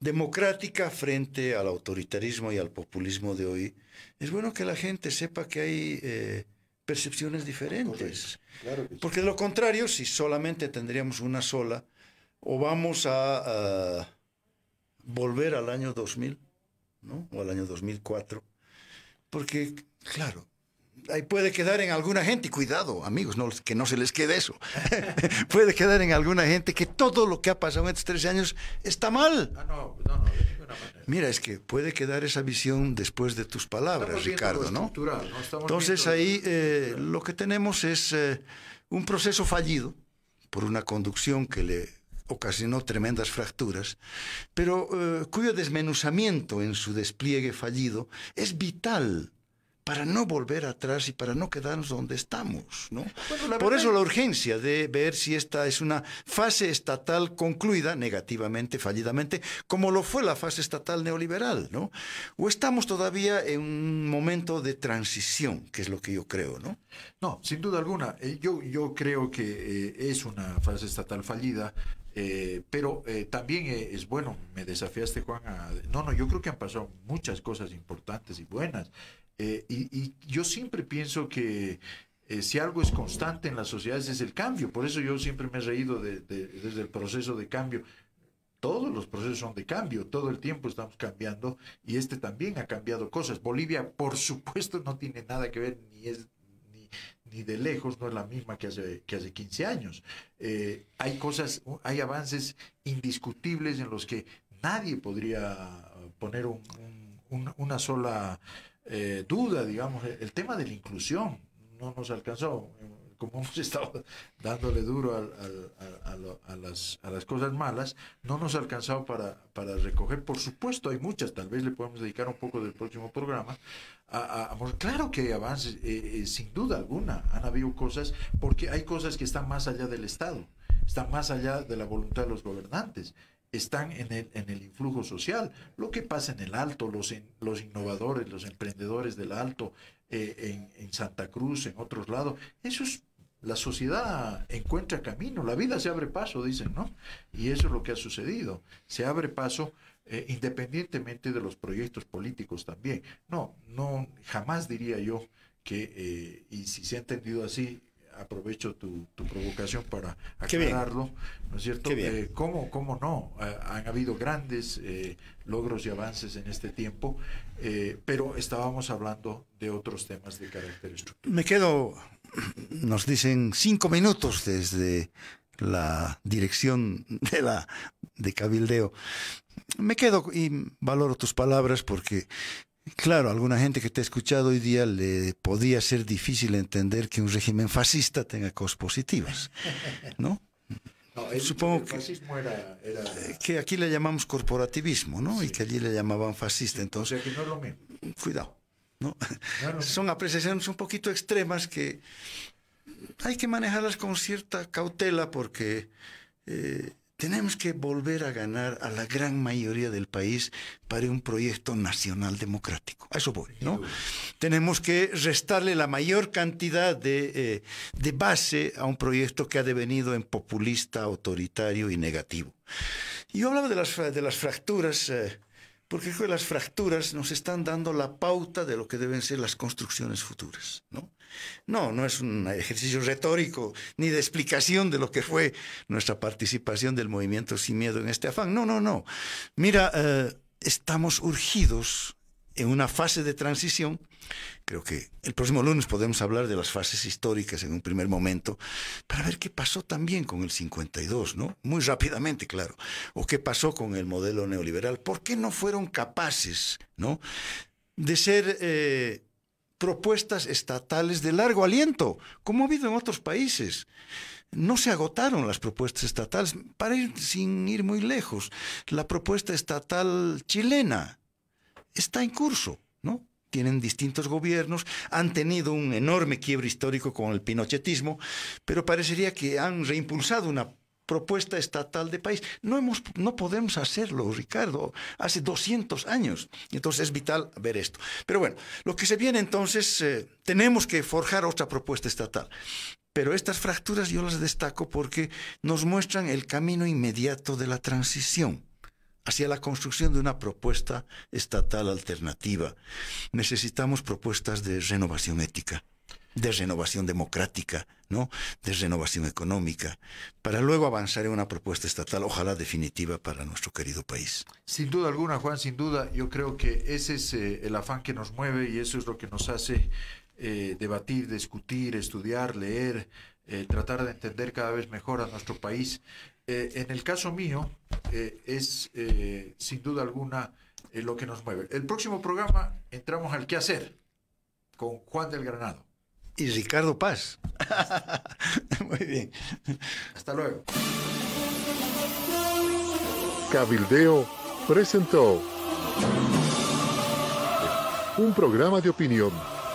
democrática frente al autoritarismo y al populismo de hoy, es bueno que la gente sepa que hay percepciones diferentes. Claro que sí. Porque de lo contrario, si solamente tendríamos una sola, o vamos a volver al año 2000, ¿no? O al año 2004, porque, claro, ahí puede quedar en alguna gente, y cuidado, amigos, que no se les quede eso, puede quedar en alguna gente que todo lo que ha pasado en estos 13 años está mal. No, de ninguna manera. Mira, es que puede quedar esa visión después de tus palabras, Ricardo, ¿no? Entonces ahí lo que tenemos es un proceso fallido por una conducción que le ocasionó tremendas fracturas, pero cuyo desmenuzamiento en su despliegue fallido es vital para no volver atrás y para no quedarnos donde estamos, ¿no? Bueno, por eso la urgencia de ver si esta es una fase estatal concluida, negativamente, fallidamente, como lo fue la fase estatal neoliberal, ¿no? O estamos todavía en un momento de transición, que es lo que yo creo, ¿no? No, sin duda alguna. Yo creo que es una fase estatal fallida, pero también es bueno, me desafiaste, Juan, yo creo que han pasado muchas cosas importantes y buenas. Y yo siempre pienso que si algo es constante en las sociedades es el cambio. Por eso yo siempre me he reído desde el proceso de cambio. Todos los procesos son de cambio, todo el tiempo estamos cambiando, y este también ha cambiado cosas. Bolivia, por supuesto, no tiene nada que ver, ni de lejos, no es la misma que hace 15 años. Hay avances indiscutibles en los que nadie podría poner una sola duda, digamos. El tema de la inclusión no nos alcanzó, como hemos estado dándole duro a las cosas malas, no nos ha alcanzado para recoger. Por supuesto hay muchas, tal vez le podemos dedicar un poco del próximo programa. Claro que hay avances, sin duda alguna, han habido cosas, porque hay cosas que están más allá del Estado, están más allá de la voluntad de los gobernantes, están en el influjo social. Lo que pasa en el Alto, los innovadores, los emprendedores del Alto, en Santa Cruz, en otros lados, eso es, la sociedad encuentra camino, la vida se abre paso, dicen, ¿no? Y eso es lo que ha sucedido, se abre paso independientemente de los proyectos políticos también. No, jamás diría yo que, y si se ha entendido así, aprovecho tu provocación para aclararlo, ¿no es cierto? ¿Cómo no? Han habido grandes logros y avances en este tiempo, pero estábamos hablando de otros temas de carácter estructural. Nos dicen 5 minutos desde la dirección de Cabildeo. Me quedo y valoro tus palabras porque, claro, a alguna gente que te ha escuchado hoy día le podía ser difícil entender que un régimen fascista tenga cosas positivas, ¿no? Supongo que el fascismo era que aquí le llamamos corporativismo, ¿no? Sí. Y que allí le llamaban fascista. Entonces, o sea que no es lo mismo. Cuidado, ¿no? Son apreciaciones un poquito extremas que hay que manejarlas con cierta cautela porque tenemos que volver a ganar a la gran mayoría del país para un proyecto nacional democrático. A eso voy, ¿no? Tenemos que restarle la mayor cantidad de base a un proyecto que ha devenido en populista, autoritario y negativo. Y yo hablaba de las fracturas, porque creo que las fracturas nos están dando la pauta de lo que deben ser las construcciones futuras, ¿no? No es un ejercicio retórico ni de explicación de lo que fue nuestra participación del movimiento Sin Miedo en este afán. No. Mira, estamos urgidos en una fase de transición. Creo que el próximo lunes podemos hablar de las fases históricas en un primer momento para ver qué pasó también con el 52, ¿no? Muy rápidamente, claro. O qué pasó con el modelo neoliberal. ¿Por qué no fueron capaces, ¿no?, de ser propuestas estatales de largo aliento, como ha habido en otros países? No se agotaron las propuestas estatales. Para ir sin ir muy lejos, la propuesta estatal chilena está en curso, ¿no? Tienen distintos gobiernos, han tenido un enorme quiebre histórico con el pinochetismo, pero parecería que han reimpulsado una propuesta estatal de país. No podemos hacerlo, Ricardo, hace 200 años. Entonces es vital ver esto. Pero bueno, lo que se viene entonces, tenemos que forjar otra propuesta estatal. Pero estas fracturas yo las destaco porque nos muestran el camino inmediato de la transición hacia la construcción de una propuesta estatal alternativa. Necesitamos propuestas de renovación ética, de renovación democrática, ¿no?, de renovación económica, para luego avanzar en una propuesta estatal, ojalá definitiva, para nuestro querido país. Sin duda alguna, Juan, sin duda, yo creo que ese es el afán que nos mueve y eso es lo que nos hace debatir, discutir, estudiar, leer, tratar de entender cada vez mejor a nuestro país. En el caso mío, es sin duda alguna lo que nos mueve. El próximo programa entramos al qué hacer con Juan del Granado. Y Ricardo Paz. Muy bien. Hasta luego. Cabildeo presentó un programa de opinión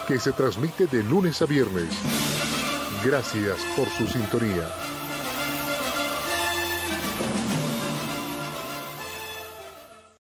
que se transmite de lunes a viernes. Gracias por su sintonía.